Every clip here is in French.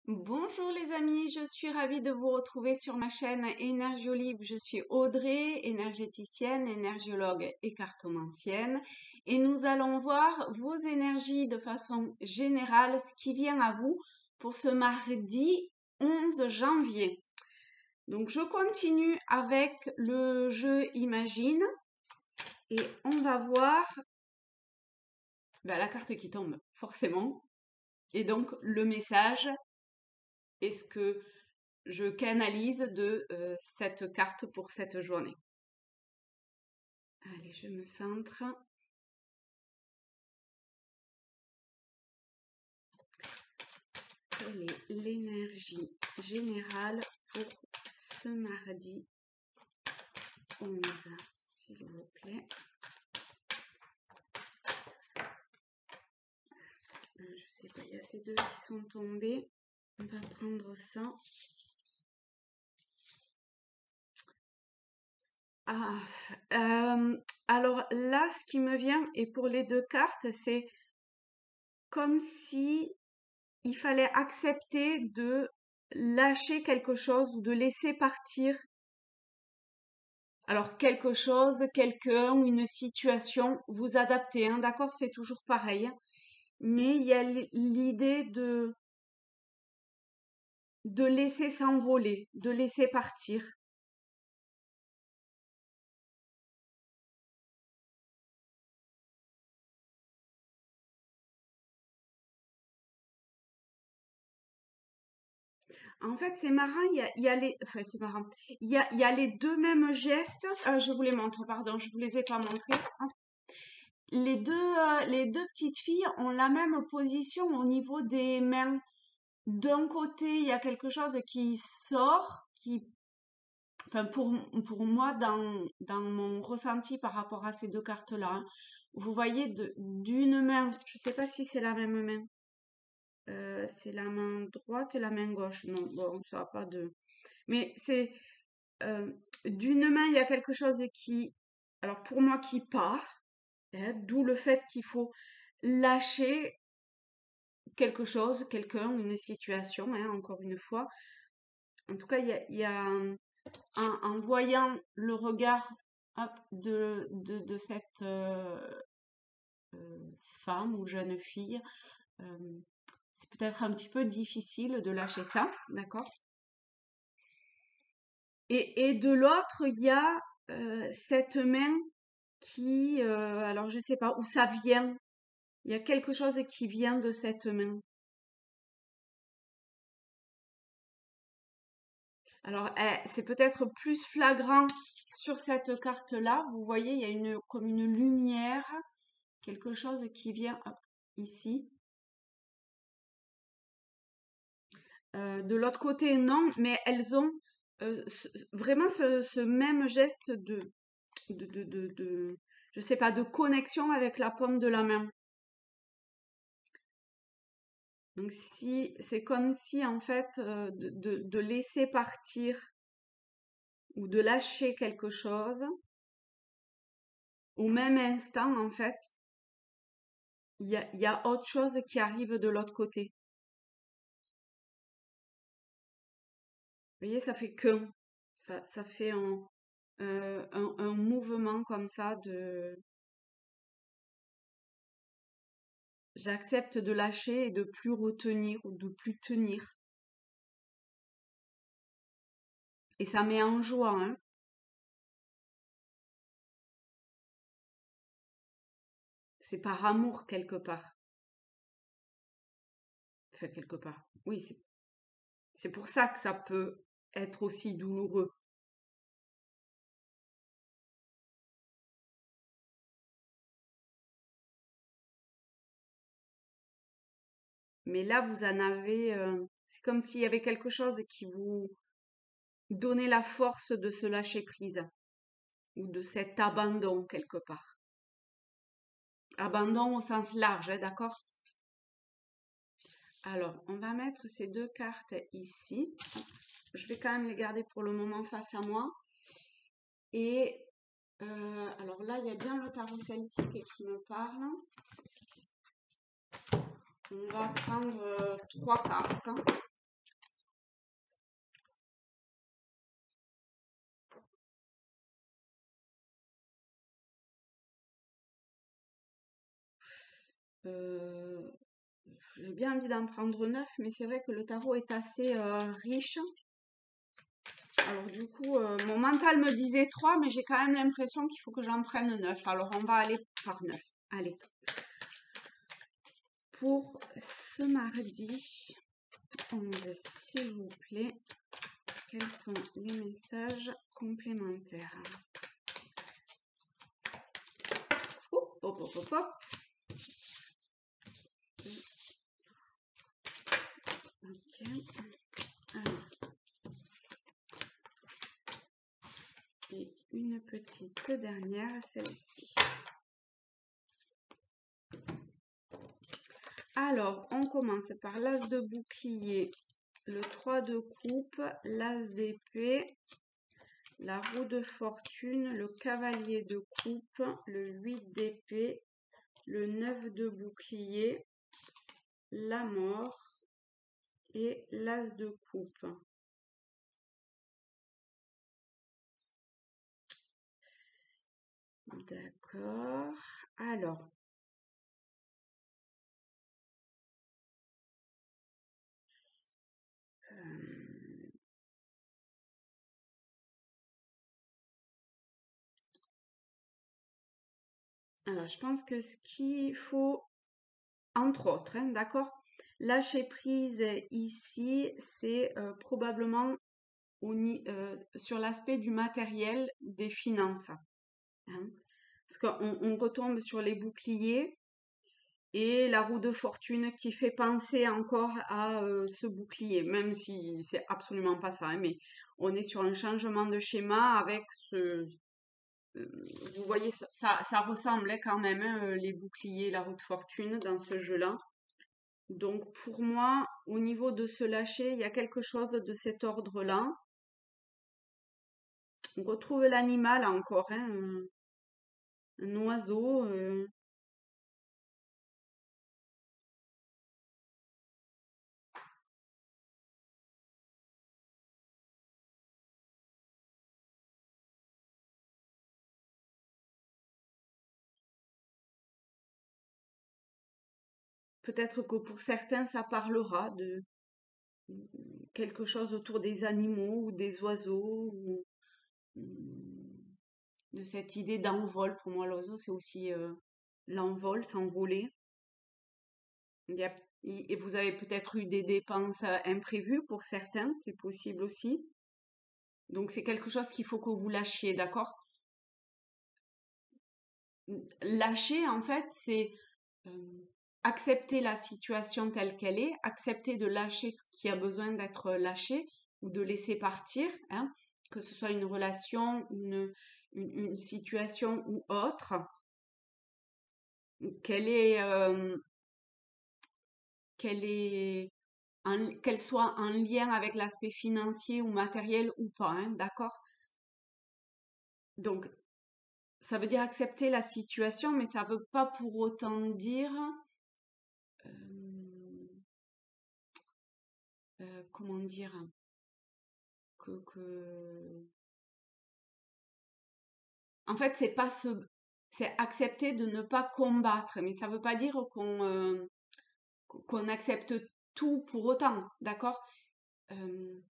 Bonjour les amis, je suis ravie de vous retrouver sur ma chaîne Énergiolib. Je suis Audrey, énergéticienne, énergiologue et cartomancienne. Et nous allons voir vos énergies de façon générale, ce qui vient à vous pour ce mardi 11 janvier. Donc je continue avec le jeu Imagine et on va voir la carte qui tombe, forcément. Et donc le message est ce que je canalise de cette carte pour cette journée. Allez, je me centre. Quelle est l'énergie générale pour ce mardi 11, s'il vous plaît? Je sais pas, il y a ces deux qui sont tombés. On va prendre ça. Alors là, ce qui me vient, et pour les deux cartes, c'est comme si il fallait accepter de lâcher quelque chose ou de laisser partir. Alors quelque chose, quelqu'un ou une situation, vous adaptez, hein, d'accord, c'est toujours pareil. Mais il y a l'idée de laisser s'envoler, de laisser partir. En fait, c'est marrant, il y a les, enfin, c'est marrant. Il y a les deux mêmes gestes. Je vous les montre, pardon, je vous les ai pas montrés. Les deux petites filles ont la même position au niveau des mains. D'un côté, il y a quelque chose qui sort, enfin, pour moi, dans mon ressenti par rapport à ces deux cartes-là, hein, vous voyez d'une main, je sais pas si c'est la même main, c'est la main droite et la main gauche. Non, bon, ça va pas de. Mais c'est euh, d'une main, il y a quelque chose qui, alors pour moi, qui part, hein, d'où le fait qu'il faut lâcher quelque chose, quelqu'un, une situation, hein, encore une fois. En tout cas, il y a en voyant le regard hop, de cette femme ou jeune fille, euh, c'est peut-être un petit peu difficile de lâcher ça, d'accord? Et de l'autre, il y a cette main qui, alors je sais pas où ça vient. Il y a quelque chose qui vient de cette main. Alors, c'est peut-être plus flagrant sur cette carte-là. Vous voyez, il y a comme une lumière, quelque chose qui vient hop, ici. De l'autre côté, non, mais elles ont vraiment ce même geste je sais pas, de connexion avec la paume de la main. Donc si c'est comme si en fait de laisser partir ou de lâcher quelque chose au même instant en fait, il y a autre chose qui arrive de l'autre côté. Vous voyez, ça fait qu'un, ça fait un mouvement comme ça de j'accepte de lâcher et de plus retenir ou de plus tenir. Et ça met en joie, hein. C'est par amour quelque part. Enfin, quelque part. Oui, c'est pour ça que ça peut être aussi douloureux. Mais là, vous en avez, c'est comme s'il y avait quelque chose qui vous donnait la force de se lâcher prise ou de cet abandon quelque part. Abandon au sens large, hein, d'accord? Alors, on va mettre ces deux cartes ici. Je vais quand même les garder pour le moment face à moi. Et alors là, il y a bien le tarot celtique qui me parle. On va prendre trois cartes. Euh, j'ai bien envie d'en prendre 9, mais c'est vrai que le tarot est assez riche. Alors du coup, mon mental me disait 3, mais j'ai quand même l'impression qu'il faut que j'en prenne 9. Alors on va aller par 9. Allez. Pour ce mardi 11, s'il vous plaît, quels sont les messages complémentaires? Hop, hop, hop, hop, hop. Ok. Alors. Et une petite dernière, celle-ci. Alors, on commence par l'as de bouclier, le 3 de coupe, l'as d'épée, la roue de fortune, le cavalier de coupe, le 8 d'épée, le 9 de bouclier, la mort et l'as de coupe. D'accord. Alors, je pense que ce qu'il faut, entre autres, hein, d'accord, lâcher prise ici, c'est probablement sur l'aspect du matériel, des finances, hein. Parce qu'on retombe sur les boucliers et la roue de fortune qui fait penser encore à ce bouclier, même si c'est absolument pas ça, hein, mais on est sur un changement de schéma avec vous voyez, ça ressemblait quand même, hein, les boucliers, la roue de fortune dans ce jeu-là. Donc pour moi, au niveau de se lâcher, il y a quelque chose de cet ordre-là. On retrouve l'animal encore, hein, un oiseau. Peut-être que pour certains, ça parlera de quelque chose autour des animaux ou des oiseaux, ou de cette idée d'envol. Pour moi, l'oiseau, c'est aussi l'envol, s'envoler. Et vous avez peut-être eu des dépenses imprévues pour certains, c'est possible aussi. Donc c'est quelque chose qu'il faut que vous lâchiez, d'accord? Lâcher, en fait, c'est accepter la situation telle qu'elle est, accepter de lâcher ce qui a besoin d'être lâché ou de laisser partir, hein, que ce soit une relation, une situation ou autre, qu'elle est, qu'elle soit en lien avec l'aspect financier ou matériel ou pas, hein, d'accord? Donc, ça veut dire accepter la situation, mais ça veut pas pour autant dire, euh, comment dire, que... En fait, c'est accepter de ne pas combattre, mais ça veut pas dire qu'on accepte tout pour autant, d'accord? Euh,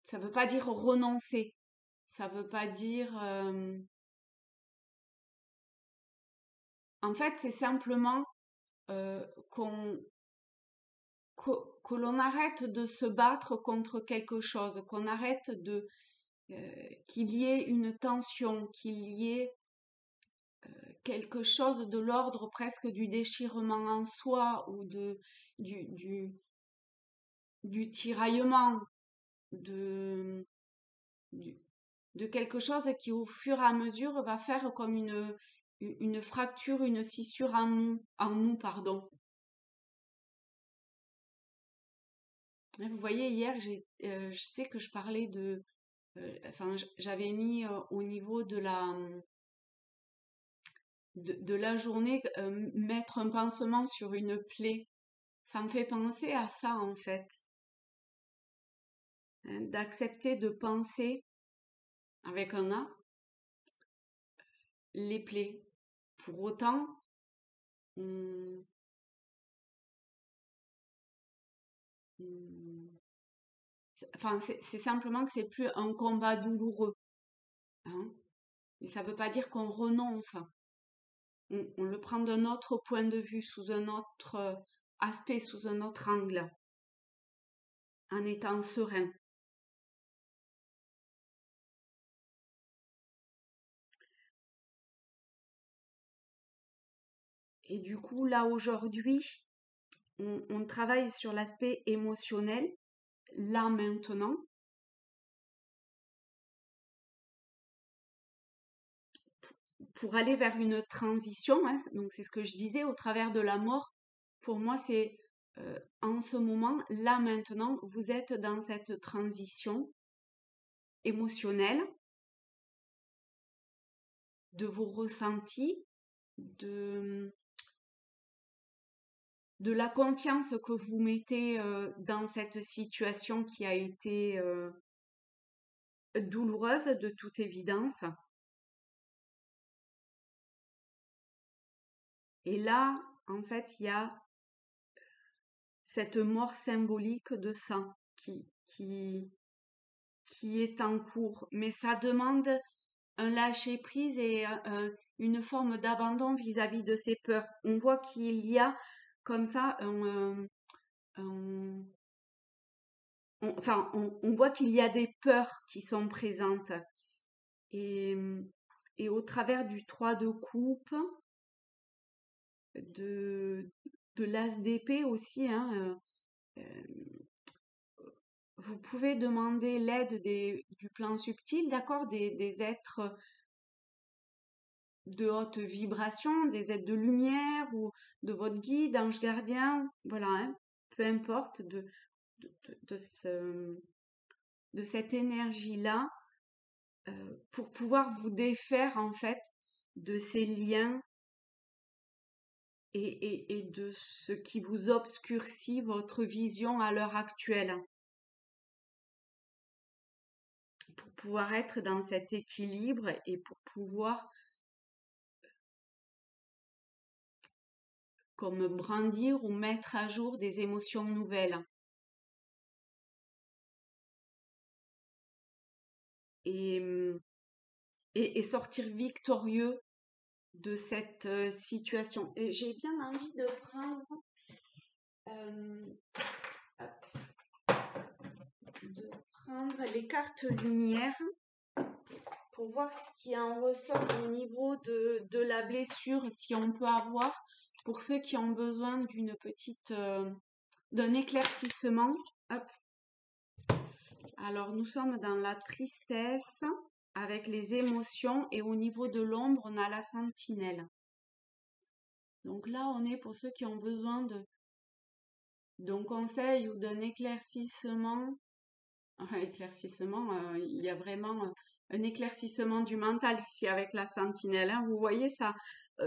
Ça veut pas dire renoncer, ça veut pas dire, en fait, c'est simplement euh, qu'on que l'on arrête de se battre contre quelque chose, qu'on arrête de qu'il y ait une tension, qu'il y ait quelque chose de l'ordre presque du déchirement en soi ou du, du, du tiraillement, de, du- de quelque chose qui au fur et à mesure va faire comme une fracture, une scissure en nous, pardon. Hein, vous voyez, hier, je sais que je parlais enfin, j'avais mis au niveau de la journée, mettre un pansement sur une plaie. Ça me fait penser à ça, en fait, hein, d'accepter de penser avec un A les plaies. Pour autant, on- on- enfin, c'est simplement que c'est plus un combat douloureux, hein. Mais ça veut pas dire qu'on renonce. On le prend d'un autre point de vue, sous un autre aspect, sous un autre angle, en étant serein. Et du coup, là, aujourd'hui, on travaille sur l'aspect émotionnel, là, maintenant, pour aller vers une transition, hein. Donc, c'est ce que je disais au travers de la mort. Pour moi, c'est en ce moment, là, maintenant, vous êtes dans cette transition émotionnelle de vos ressentis, de, de la conscience que vous mettez dans cette situation qui a été douloureuse de toute évidence. Et là, en fait, il y a cette mort symbolique de sang qui est en cours. Mais ça demande un lâcher-prise et une forme d'abandon vis-à-vis de ses peurs. On voit qu'il y a comme ça un- on voit qu'il y a des peurs qui sont présentes. Et, et au travers du 3 de coupe, de, de l'as d'épée aussi, hein, vous pouvez demander l'aide du plan subtil, d'accord, des êtres de haute vibration, des êtres de lumière ou de votre guide, ange gardien, voilà, hein, peu importe de, de de cette énergie-là pour pouvoir vous défaire en fait de ces liens et de ce qui vous obscurcit votre vision à l'heure actuelle, pour pouvoir être dans cet équilibre et pour pouvoir comme brandir ou mettre à jour des émotions nouvelles et, et sortir victorieux de cette situation. Et j'ai bien envie de prendre euh, les cartes lumière pour voir ce qui en ressort au niveau de la blessure, si on peut avoir, pour ceux qui ont besoin d'une petite, d'un éclaircissement. Hop. Alors, nous sommes dans la tristesse avec les émotions et au niveau de l'ombre, on a la sentinelle. Donc là, on est pour ceux qui ont besoin d'un conseil ou d'un éclaircissement. Éclaircissement, il y a vraiment un éclaircissement du mental ici avec la sentinelle, hein. Vous voyez ça,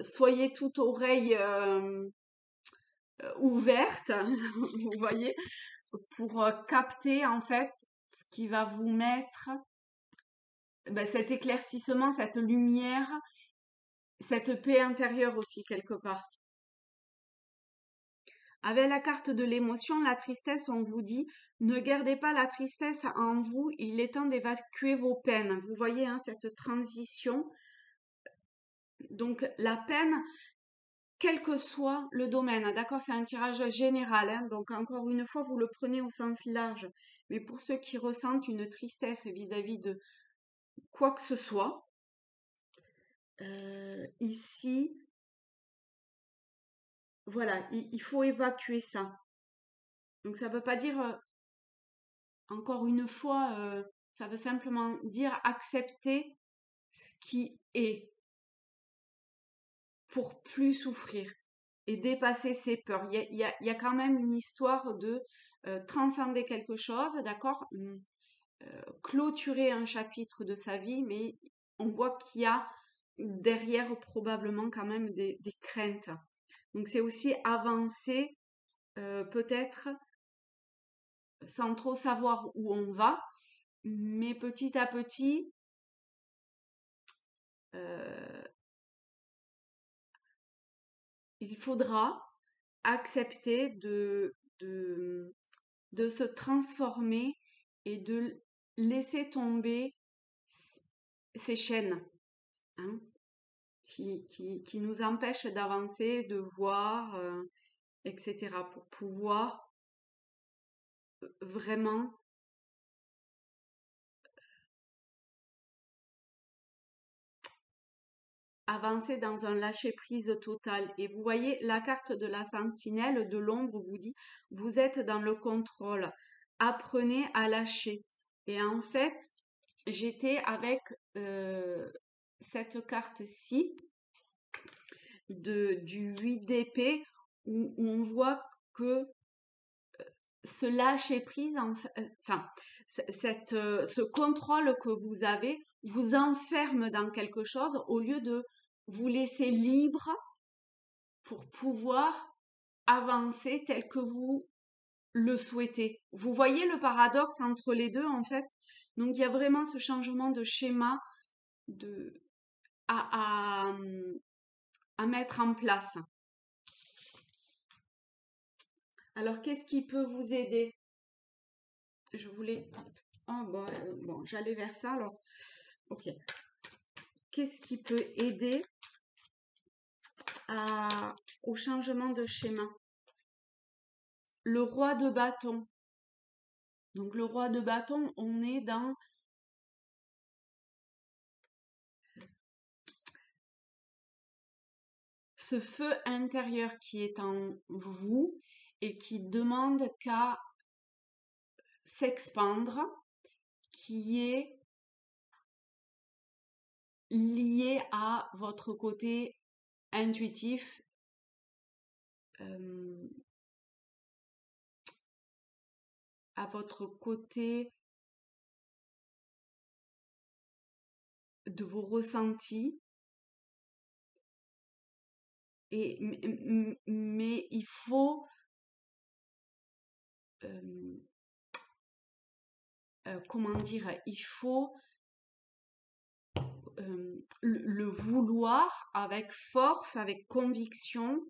soyez toute oreille ouverte, vous voyez, pour capter en fait ce qui va vous mettre ben, cet éclaircissement, cette lumière, cette paix intérieure aussi quelque part. Avec la carte de l'émotion, la tristesse, on vous dit, ne gardez pas la tristesse en vous, il est temps d'évacuer vos peines. Vous voyez hein, cette transition. Donc la peine, quel que soit le domaine, d'accord, c'est un tirage général, hein, donc encore une fois, vous le prenez au sens large. Mais pour ceux qui ressentent une tristesse vis-à-vis de quoi que ce soit, ici, voilà, il faut évacuer ça. Donc ça ne veut pas dire, encore une fois, ça veut simplement dire accepter ce qui est pour plus souffrir et dépasser ses peurs. Il y a quand même une histoire de transcender quelque chose, d'accord? Clôturer un chapitre de sa vie, mais on voit qu'il y a derrière probablement quand même des craintes. Donc c'est aussi avancer peut-être sans trop savoir où on va, mais petit à petit il faudra accepter de se transformer et de laisser tomber ces chaînes, hein, qui nous empêchent d'avancer, de voir, etc., pour pouvoir vraiment avancer dans un lâcher-prise total. Et vous voyez, la carte de la sentinelle de l'ombre vous dit, vous êtes dans le contrôle, apprenez à lâcher. Et en fait, j'étais avec cette carte-ci du 8 d'épée où on voit que ce lâcher prise, enfin, ce contrôle que vous avez vous enferme dans quelque chose au lieu de vous laisser libre pour pouvoir avancer tel que vous le souhaitez. Vous voyez le paradoxe entre les deux en fait. Donc il y a vraiment ce changement de schéma de, à, à, à mettre en place. Alors qu'est-ce qui peut vous aider? Je voulais... Ah bon, j'allais vers ça alors. Ok. Qu'est-ce qui peut aider au changement de schéma? Le roi de bâton. Donc le roi de bâton, on est dans ce feu intérieur qui est en vous et qui demande qu'à s'expandre, qui est lié à votre côté intuitif, à votre côté de vos ressentis. Mais il faut comment dire, il faut le vouloir avec force, avec conviction,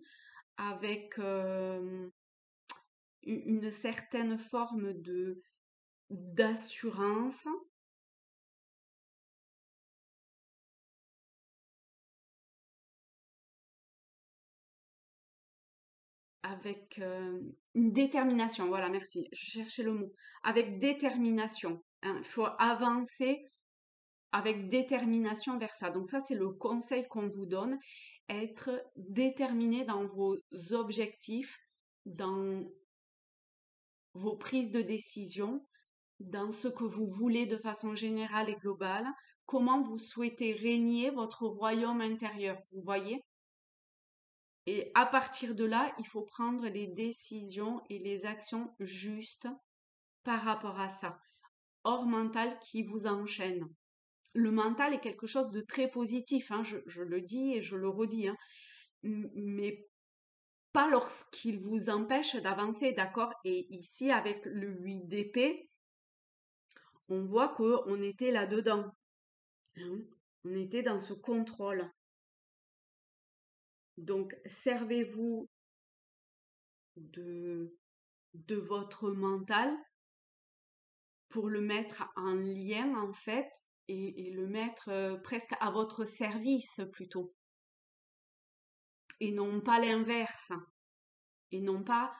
avec une certaine forme d'assurance. Avec une détermination, voilà, merci, je cherchais le mot, avec détermination, hein. Il faut avancer avec détermination vers ça. Donc ça, c'est le conseil qu'on vous donne, être déterminé dans vos objectifs, dans vos prises de décision, dans ce que vous voulez de façon générale et globale, comment vous souhaitez régner votre royaume intérieur, vous voyez? Et à partir de là, il faut prendre les décisions et les actions justes par rapport à ça. Hors mental qui vous enchaîne. Le mental est quelque chose de très positif, hein, je le dis et je le redis, hein, mais pas lorsqu'il vous empêche d'avancer, d'accord? Et ici, avec le 8 d'épée, on voit qu'on était là-dedans, hein. On était dans ce contrôle. Donc, servez-vous de, de votre mental pour le mettre en lien, en fait, et le mettre presque à votre service plutôt. Et non pas l'inverse. Et non pas,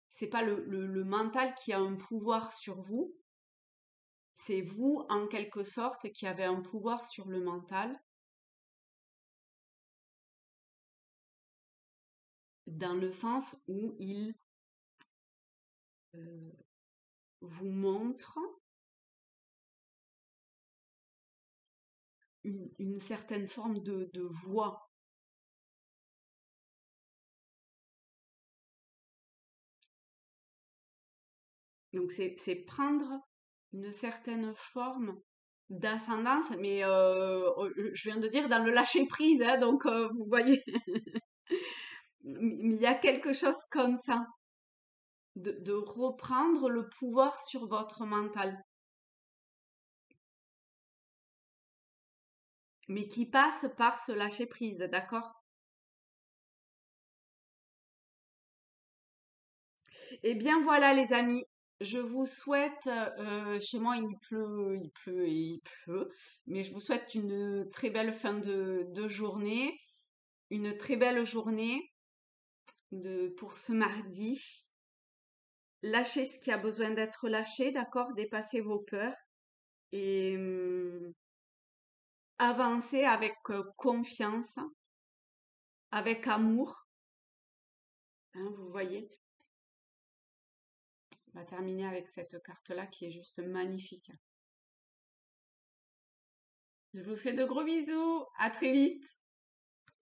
c'est pas le mental qui a un pouvoir sur vous, c'est vous, en quelque sorte, qui avez un pouvoir sur le mental, dans le sens où il euh, vous montre une certaine forme de voie. Donc c'est prendre une certaine forme d'ascendance, mais je viens de dire dans le lâcher prise, hein, donc vous voyez, mais il y a quelque chose comme ça, de reprendre le pouvoir sur votre mental, mais qui passe par ce lâcher prise, d'accord? Eh bien voilà les amis, je vous souhaite, chez moi il et il pleut, mais je vous souhaite une très belle fin de journée, une très belle journée pour ce mardi. Lâchez ce qui a besoin d'être lâché, d'accord? Dépassez vos peurs et avancez avec confiance, avec amour, hein, vous voyez? On va terminer avec cette carte-là qui est juste magnifique. Je vous fais de gros bisous, à très vite!